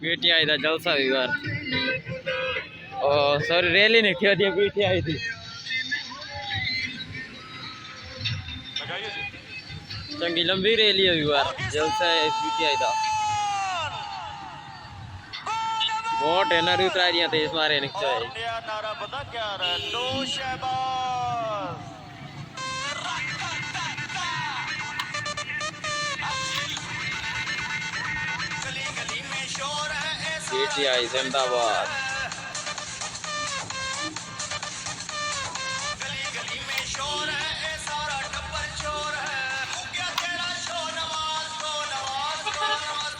PTI का जलसा भी बार और सॉरी रैली नहीं थी थी पीटीआई थी चंगी लंबी रैली है बार जलसा है पीटीआई का वोट है ना उतारियां थे इस मारे निकल नारा पता क्या रहा लो शहबाज पीटीआई जिंदाबाद गली गली में शोर है ए सारा टब्बर चोर है क्या तेरा शो नवाज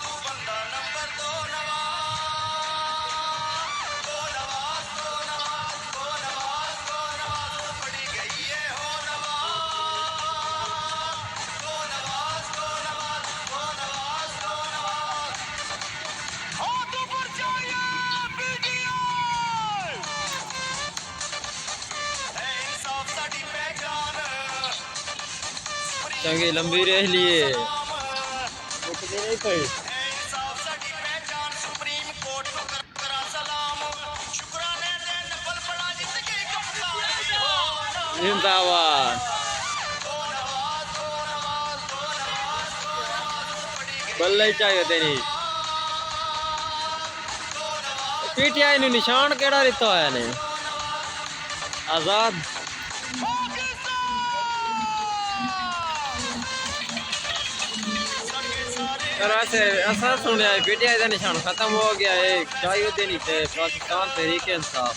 तू बंदा नंबर 2 नवाज पड़ी गई है हो नवाज हाथ ऊपर चाहिए पीटीआई इंसाफ साडी पहचान चंगी लंबी रैली है इंसाफ साडी पहचान सुप्रीम कोर्ट को करा सलाम शुक्राने दे नफल पड़ा जिंदगी कप्तान जिंदाबाद बल्ले चाहिए तेरी पीटीआई ने निशान केड़ा दिता होया ने आजाद ऐसा सुनिया पीटीआई का निशान खत्म हो गया है चाहिए देनी थे पाकिस्तान तहरीक इंसाफ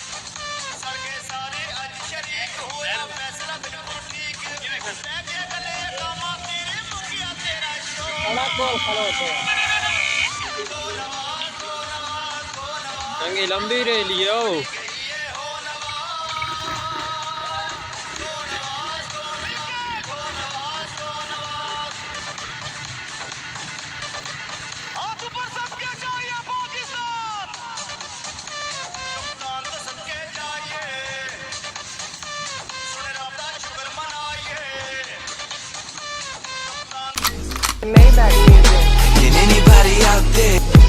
चंगी लंबी रैली हो हाथ ऊपर सबके चाहिए पाकिस्तान कप्तान तो सबके चाहिए सुने राता शुक्र मनाइए Maybach music. Can anybody out there